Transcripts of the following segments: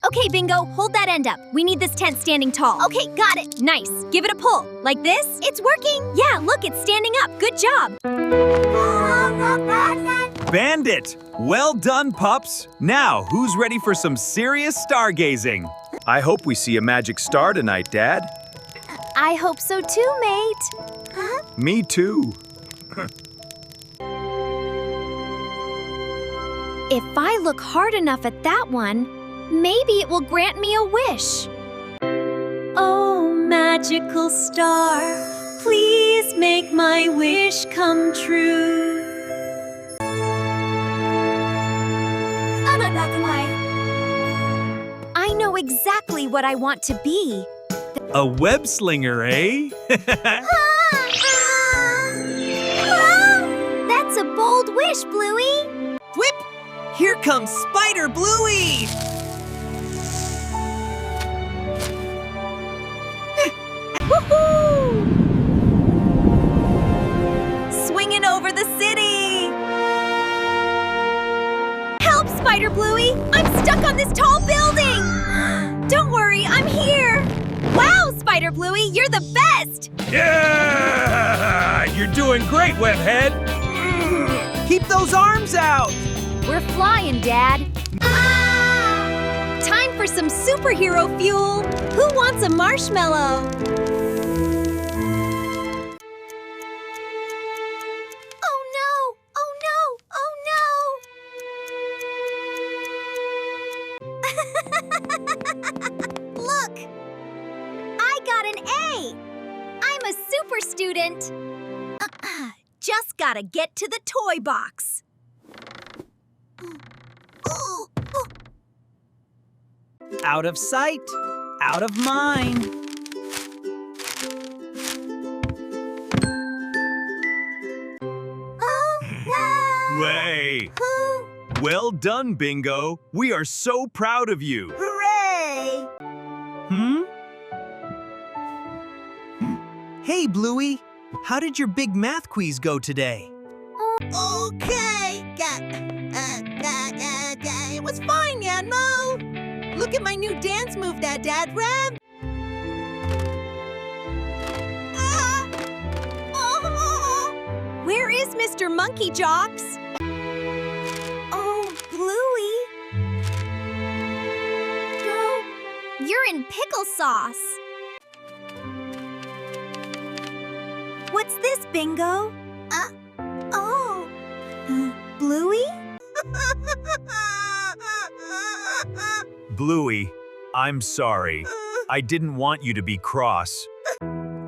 Okay, Bingo, hold that end up. We need this tent standing tall. Okay, got it. Nice. Give it a pull. Like this? It's working. Yeah, look, it's standing up. Good job. Bandit! Well done, pups. Now, who's ready for some serious stargazing? I hope we see a magic star tonight, Dad. I hope so too, mate. Me too. If I look hard enough at that one, maybe it will grant me a wish. Oh, magical star, please make my wish come true. I know exactly what I want to be. A web slinger, eh? That's a bold wish, Bluey. Whip! Here comes Spider Bluey! Woohoo! Swinging over the city! Help, Spider Bluey! I'm stuck on this tall building! Don't worry, I'm here! Wow, Spider Bluey, you're the best! Yeah! You're doing great, Webhead! Keep those arms out! We're flying, Dad. Time for some superhero fuel. Who wants a marshmallow? Oh no! Oh no! Oh no! Look! I got an A! I'm a super student. Just gotta get to the toy box. Out of sight, out of mind. Way! Well done, Bingo. We are so proud of you. Hooray! Hey, Bluey. How did your big math quiz go today? Okay. It was fine, yeah, no. Look at my new dance move, Dad Ram. Where is Mr. Monkey Jocks? Oh, Bluey. You're in pickle sauce. What's this, Bingo? Bluey? Bluey, I'm sorry. I didn't want you to be cross.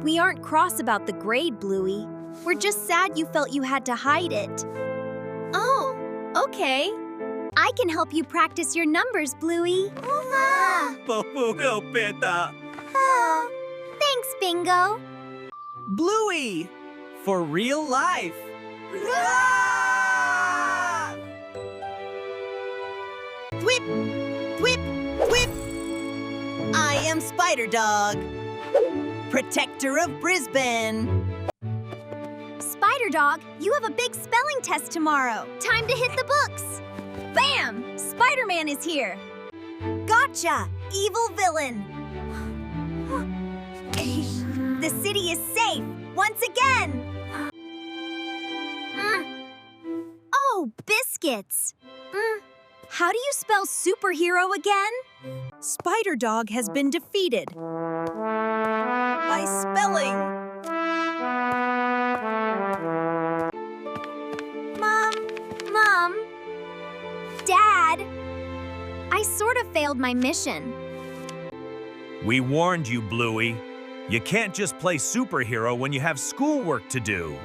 We aren't cross about the grade, Bluey. We're just sad you felt you had to hide it. Oh, okay. I can help you practice your numbers, Bluey. Thanks, Bingo. Bluey! For real life. Whip! Whip! Whip! I am Spider Dog, protector of Brisbane. Spider Dog, you have a big spelling test tomorrow. Time to hit the books. Bam! Spider-Man is here. Gotcha, evil villain. The city is safe, once again. Oh, biscuits. How do you spell superhero again? Spider Dog has been defeated by spelling. Mom, Dad, I sort of failed my mission. We warned you, Bluey. You can't just play superhero when you have schoolwork to do.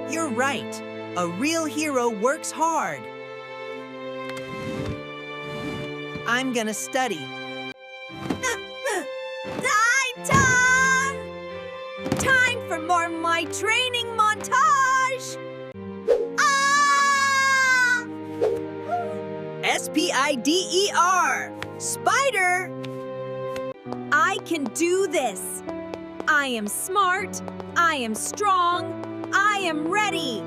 You're right. A real hero works hard. I'm gonna study. Time for more my training montage! S-P-I-D-E-R. Spider! I can do this. I am smart. I am strong. I am ready.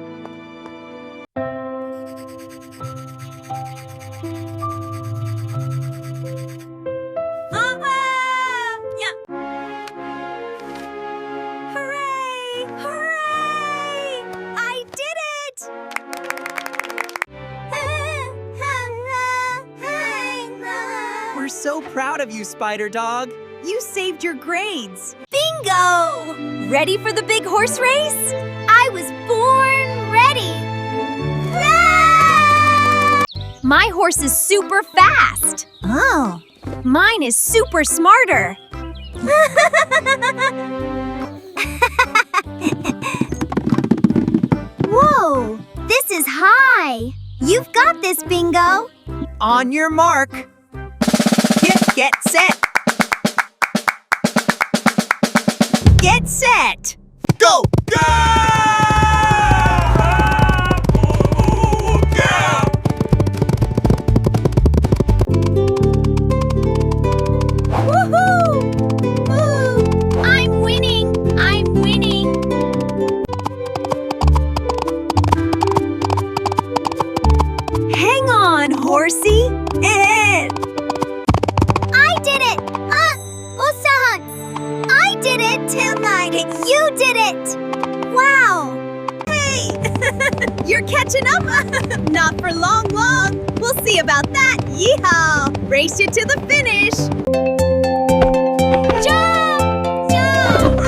We're so proud of you, Spider Dog. You saved your grades. Bingo! Ready for the big horse race? I was born ready. Yeah! My horse is super fast. Oh. Mine is super smarter. Whoa, this is high. You've got this, Bingo. On your mark. Get set. Get set. Go! Go! Woohoo! Woo! I'm winning! I'm winning! Hang on, horsey. I did it! Usahan! I did it! Tonight, You did it! Wow! hey! You're catching up? Not for long. We'll see about that. Yeehaw! Race you to the finish. Jump! Jump!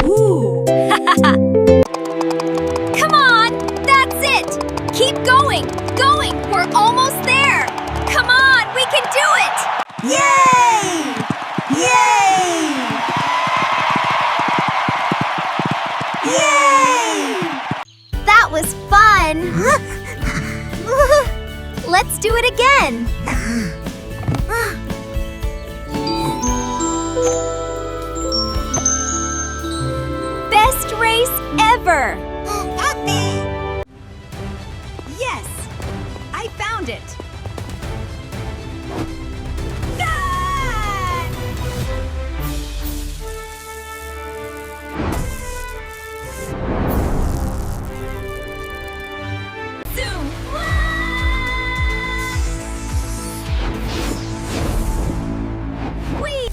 Ooh. Come on! That's it! Keep going! Going! We're almost there! Come on! We can do it! Yay! Yay! Yay! That was fun! Let's do it again! Best race ever! Yes! I found it! Zoom! Whee!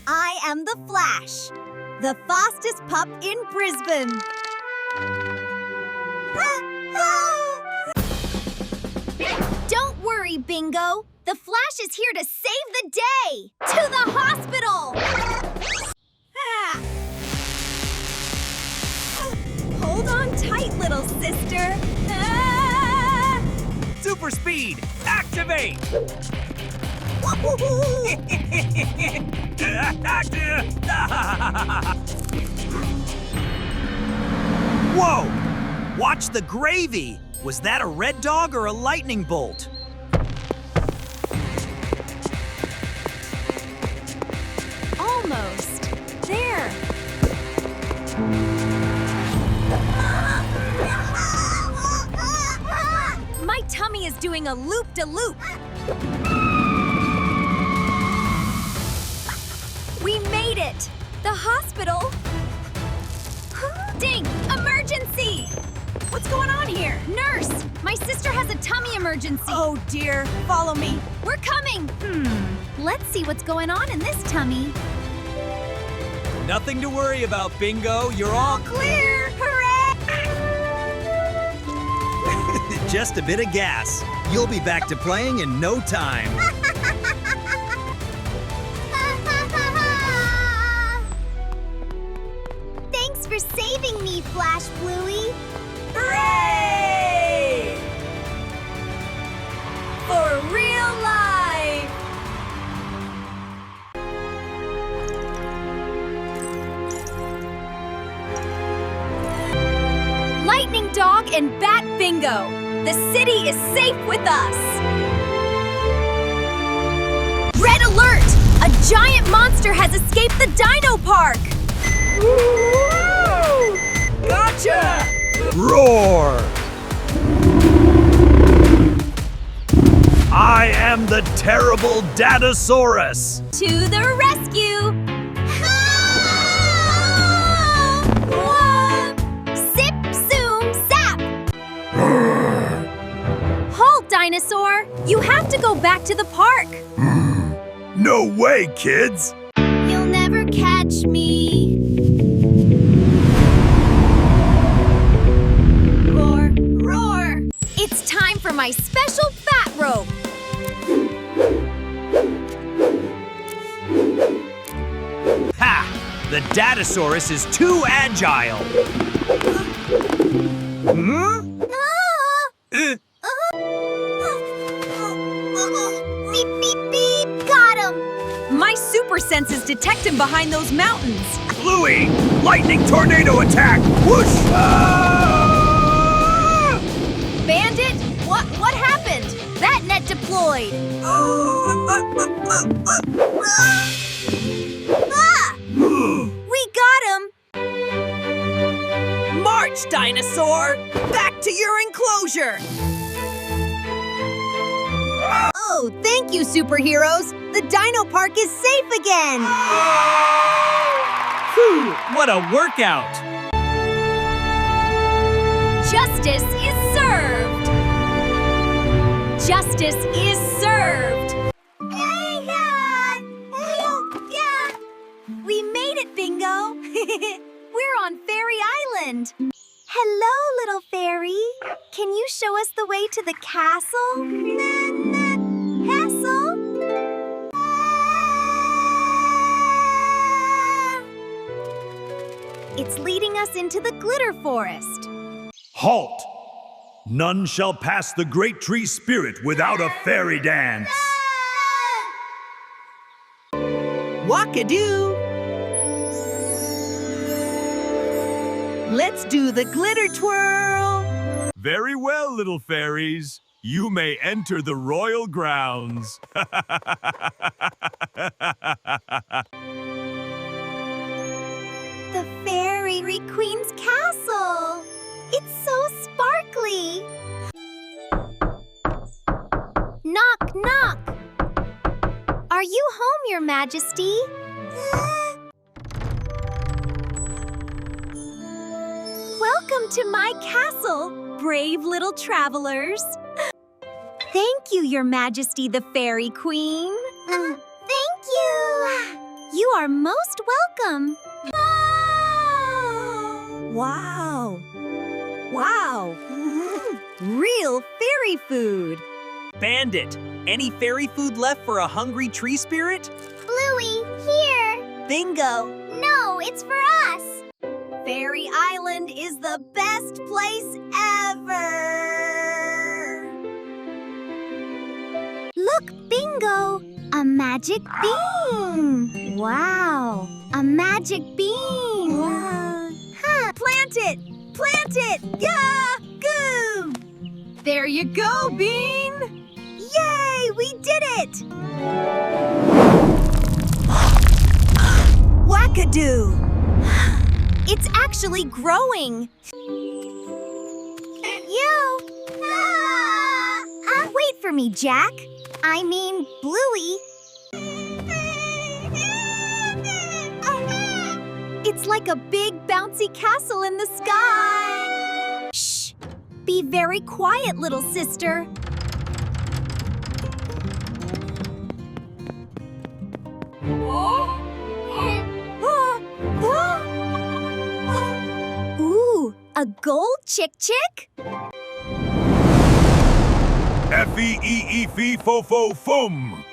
I am the Flash, the fastest pup in Brisbane. Don't worry, Bingo! The Flash is here to save the day! To the hospital! Ah. Hold on tight, little sister. Ah. Super speed, activate! Whoa! Watch the gravy. Was that a red dog or a lightning bolt? Almost. There. My tummy is doing a loop-de-loop. We made it! The hospital! Ding! Emergency! What's going on here? Nurse! My sister has a tummy emergency. Oh dear, follow me. We're coming! Let's see what's going on in this tummy. Nothing to worry about, Bingo. You're all Clear! Hooray! Just a bit of gas. You'll be back to playing in no time. Thanks for saving me, Flash Bluey. Hooray! For real life! Lightning Dog and Bat Bingo. The city is safe with us. Red alert! A giant monster has escaped the Dino Park. Gotcha! roar! I am the terrible Datasaurus! To the rescue! Zip, zoom, zap! Halt, dinosaur! You have to go back to the park! No way, kids! You'll never catch me. Spinosaurus is too agile. Beep, beep, beep! Got him! My super senses detect him behind those mountains. Bluey, lightning tornado attack! Whoosh! Ah! Bandit, what happened? That net deployed. We got him! March, dinosaur! Back to your enclosure! Oh, thank you, superheroes! The Dino Park is safe again! Whew, what a workout! Justice is served! Justice is served! We made it, Bingo! We're on Fairy Island! Hello, little fairy! Can you show us the way to the castle? Castle? It's leading us into the glitter forest. Halt! None shall pass the great tree spirit without a fairy dance. Walkadoo! Let's do the glitter twirl! Very well, little fairies. You may enter the royal grounds. The Fairy Queen's castle! It's so sparkly! Knock, knock! Are you home, Your Majesty? Welcome to my castle, brave little travelers. Thank you, Your Majesty, the Fairy Queen. Thank you. You are most welcome. Wow. Wow. Real fairy food. Bandit, any fairy food left for a hungry tree spirit? Bluey, here. Bingo! No, it's for us. Fairy Island is the best place ever. Look, Bingo, a magic bean. Wow, a magic bean. Wow. Huh. Plant it, plant it. Yeah, goo. There you go, Bean. Yay, we did it. Wackadoo. It's actually growing. You. Wait for me, Jack. I mean, Bluey. It's like a big bouncy castle in the sky. Shh! Be very quiet, little sister. Ooh, a gold chick-chick? F-E-E-E-Fee-Fo-Fo-Fum.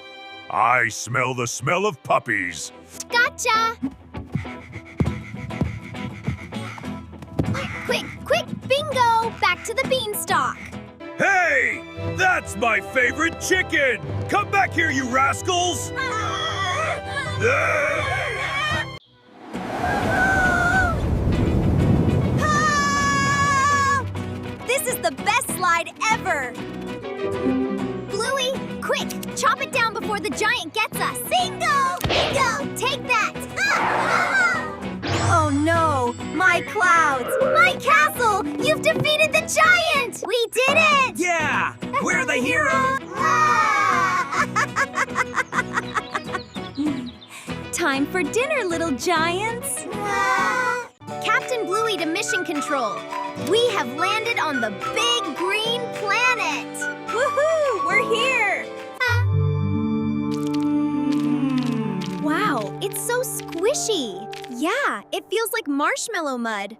I smell the smell of puppies. Gotcha! Quick, quick, Bingo! Back to the beanstalk! Hey! That's my favorite chicken! Come back here, you rascals! This is the best slide ever! Bluey, quick! Chop it down before the giant gets us! Bingo! Bingo! Take that! Oh no! My clouds! My castle! You've defeated the giant! We did it! Yeah! We're the heroes! Time for dinner, little giants! Captain Bluey to mission control. We have landed on the big green planet! Woohoo! We're here! Wow, it's so squishy. Yeah, it feels like marshmallow mud.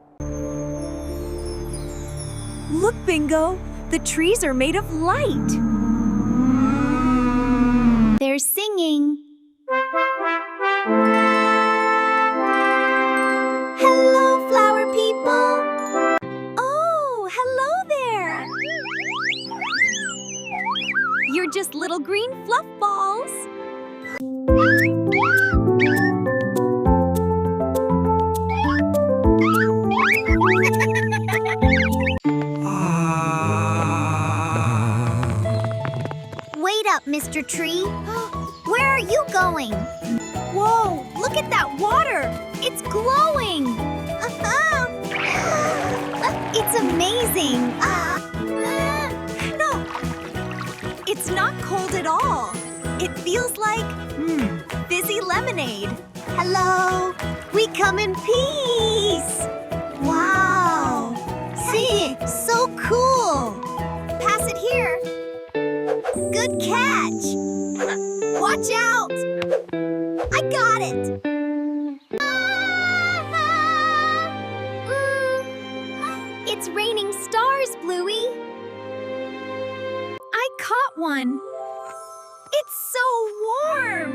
Look, Bingo, the trees are made of light. They're singing. just little green fluff balls. Wait up, Mr. Tree. Where are you going? Whoa, look at that water. It's glowing. It's amazing. No, it's not cold at all. It feels like, fizzy lemonade. Hello. We come in peace. Wow. See, so cool. Pass it here. Good catch. Watch out. I got it. It's raining stars, Bluey. I caught one. It's so warm.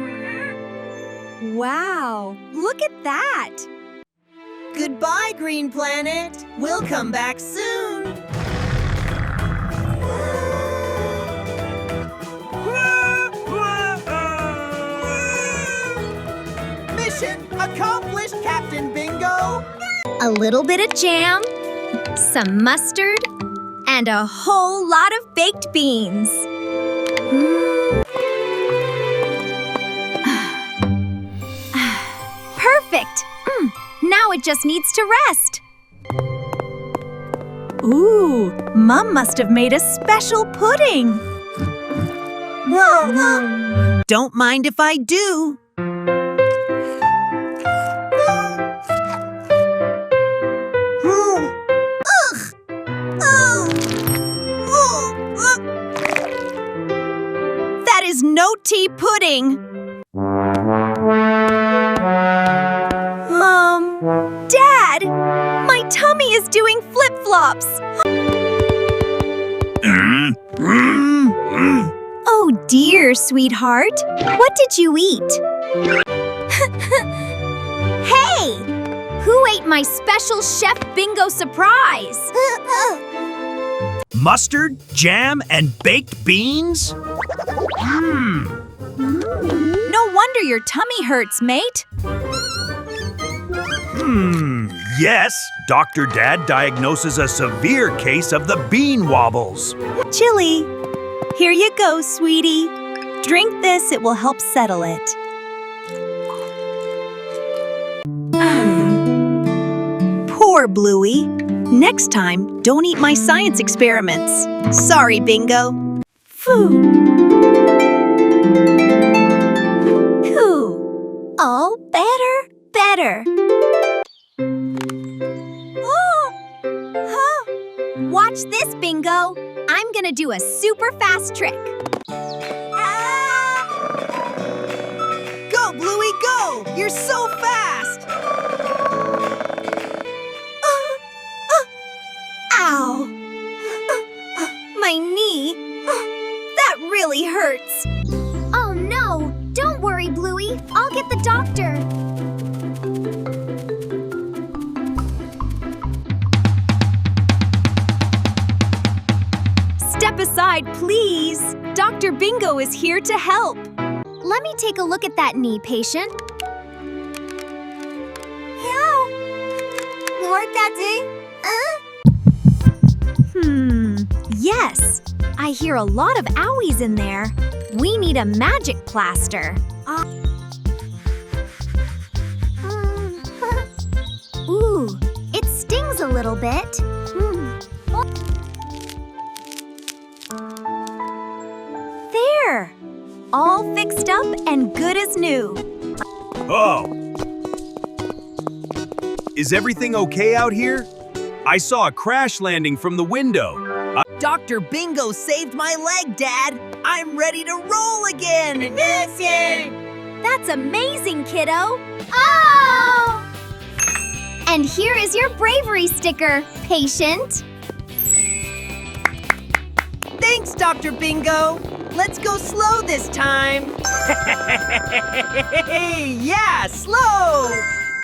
Wow, look at that. Goodbye, Green Planet. We'll come back soon. Mission accomplished, Captain Bingo. A little bit of jam, some mustard, And a whole lot of baked beans. Perfect. Now it just needs to rest. Ooh, Mom must have made a special pudding. Don't mind if I do. That is no tea pudding. Dad, my tummy is doing flip-flops. Oh dear, sweetheart. What did you eat? Hey! Who ate my special Chef Bingo surprise? Mustard, jam, and baked beans? No wonder your tummy hurts, mate. Yes, Dr. Dad diagnoses a severe case of the bean wobbles. Chili, here you go, sweetie. Drink this, it will help settle it. Poor Bluey. Next time, don't eat my science experiments. Sorry, Bingo. Phew. All better. Watch this, Bingo. I'm gonna do a super fast trick. Go, Bluey, go! You're so fast! Ow! My knee. That really hurts. Oh no! Don't worry, Bluey. I'll get the doctor. Step aside, please. Dr. Bingo is here to help. Let me take a look at that knee, patient. Yes. I hear a lot of owies in there. We need a magic plaster. Ooh, it stings a little bit. There. All fixed up and good as new. Oh. Is everything okay out here? I saw a crash landing from the window. Dr. Bingo saved my leg, Dad. I'm ready to roll again. That's amazing, kiddo. Oh! And here is your bravery sticker, patient. Thanks, Dr. Bingo. Let's go slow this time. Yeah, slow.